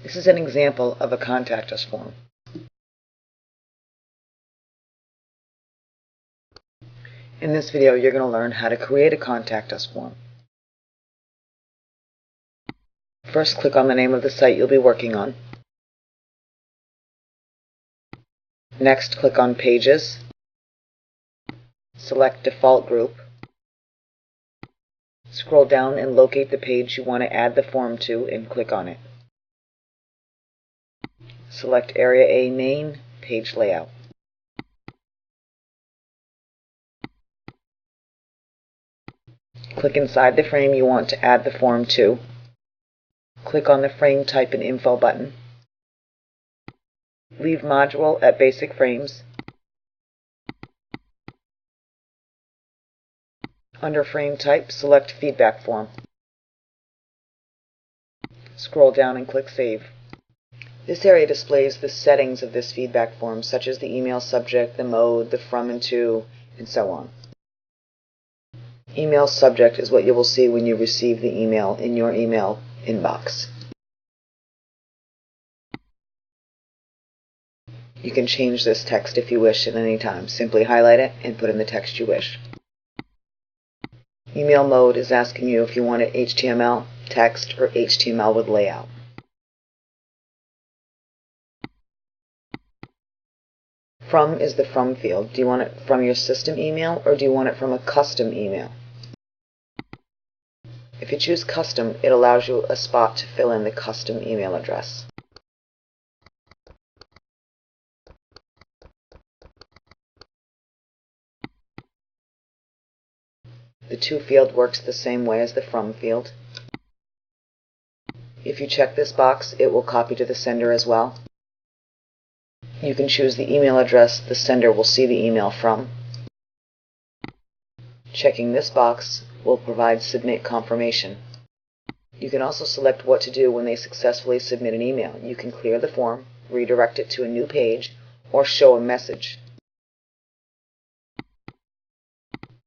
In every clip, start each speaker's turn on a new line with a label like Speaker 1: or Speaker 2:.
Speaker 1: This is an example of a Contact Us form. In this video, you're going to learn how to create a Contact Us form. First, click on the name of the site you'll be working on. Next, click on Pages. Select Default Group. Scroll down and locate the page you want to add the form to and click on it. Select Area A Main, Page Layout. Click inside the frame you want to add the form to. Click on the Frame Type and Info button. Leave Module at Basic Frames. Under Frame Type, select Feedback Form. Scroll down and click Save. This area displays the settings of this feedback form, such as the email subject, the mode, the from and to, and so on. Email subject is what you will see when you receive the email in your email inbox. You can change this text if you wish at any time. Simply highlight it and put in the text you wish. Email mode is asking you if you want it HTML, text, or HTML with layout. From is the from field. Do you want it from your system email or do you want it from a custom email? If you choose custom, it allows you a spot to fill in the custom email address. The to field works the same way as the from field. If you check this box, it will copy to the sender as well. You can choose the email address the sender will see the email from. Checking this box will provide submit confirmation. You can also select what to do when they successfully submit an email. You can clear the form, redirect it to a new page, or show a message.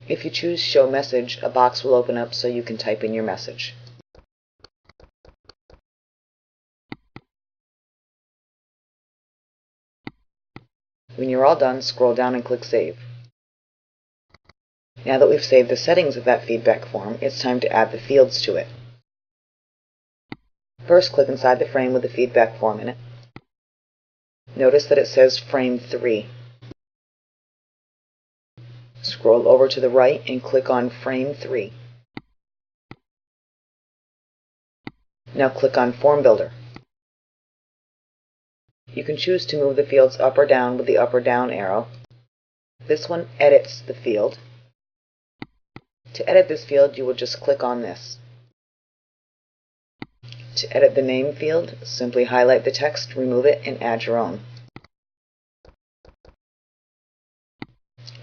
Speaker 1: If you choose Show Message, a box will open up so you can type in your message. When you're all done, scroll down and click Save. Now that we've saved the settings of that feedback form, it's time to add the fields to it. First, click inside the frame with the feedback form in it. Notice that it says Frame 3. Scroll over to the right and click on Frame 3. Now click on Form Builder. You can choose to move the fields up or down with the up or down arrow. This one edits the field. To edit this field, you would just click on this. To edit the name field, simply highlight the text, remove it, and add your own.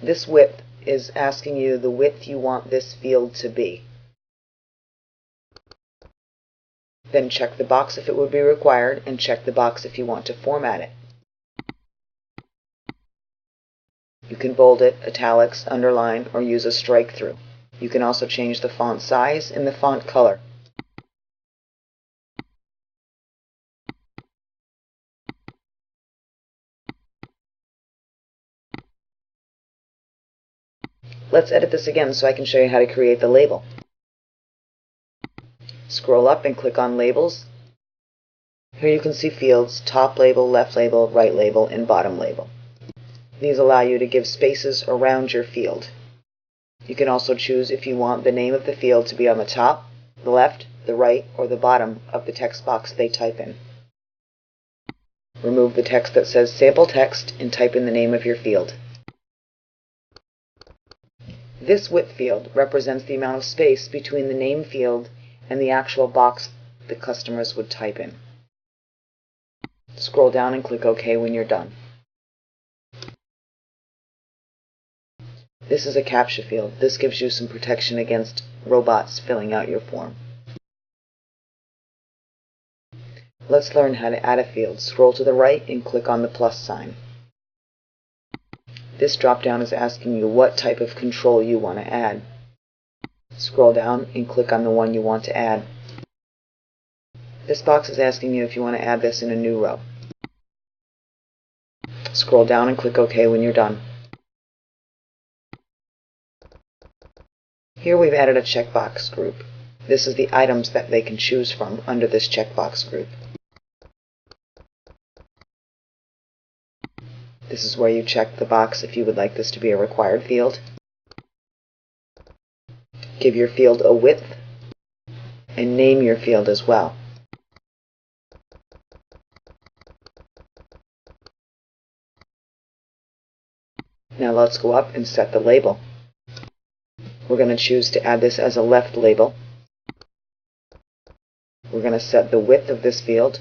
Speaker 1: This width is asking you the width you want this field to be. Then check the box if it would be required, and check the box if you want to format it. You can bold it, italics, underline, or use a strike through. You can also change the font size and the font color. Let's edit this again so I can show you how to create the label. Scroll up and click on Labels. Here you can see fields: top label, left label, right label, and bottom label. These allow you to give spaces around your field. You can also choose if you want the name of the field to be on the top, the left, the right, or the bottom of the text box they type in. Remove the text that says Sample Text and type in the name of your field. This width field represents the amount of space between the name field and the actual box the customers would type in. Scroll down and click OK when you're done. This is a CAPTCHA field. This gives you some protection against robots filling out your form. Let's learn how to add a field. Scroll to the right and click on the plus sign. This drop-down is asking you what type of control you want to add. Scroll down and click on the one you want to add. This box is asking you if you want to add this in a new row. Scroll down and click OK when you're done. Here we've added a checkbox group. This is the items that they can choose from under this checkbox group. This is where you check the box if you would like this to be a required field. Give your field a width and name your field as well. Now let's go up and set the label. We're going to choose to add this as a left label. We're going to set the width of this field,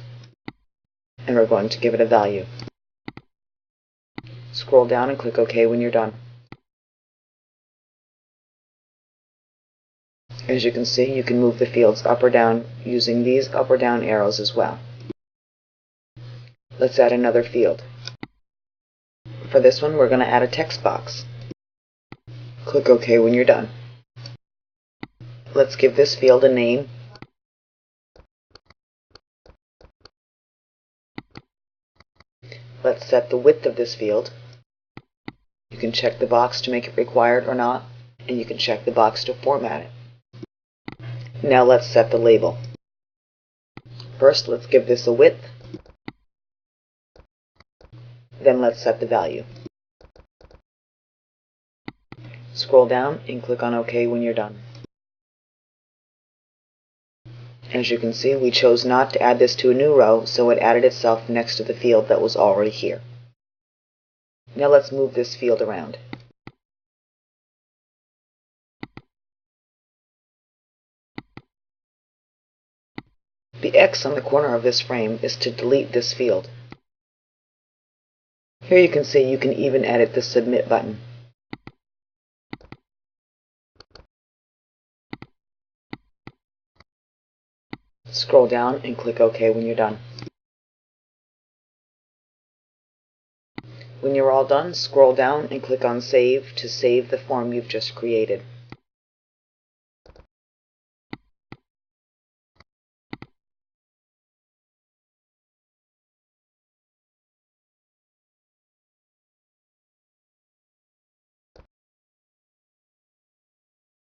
Speaker 1: and we're going to give it a value. Scroll down and click OK when you're done. As you can see, you can move the fields up or down using these up or down arrows as well. Let's add another field. For this one, we're going to add a text box. Click OK when you're done. Let's give this field a name. Let's set the width of this field. You can check the box to make it required or not, and you can check the box to format it. Now let's set the label. First, let's give this a width. Then let's set the value. Scroll down and click on OK when you're done. As you can see, we chose not to add this to a new row, so it added itself next to the field that was already here. Now let's move this field around. The X on the corner of this frame is to delete this field. Here you can see you can even edit the Submit button. Scroll down and click OK when you're done. When you're all done, scroll down and click on Save to save the form you've just created.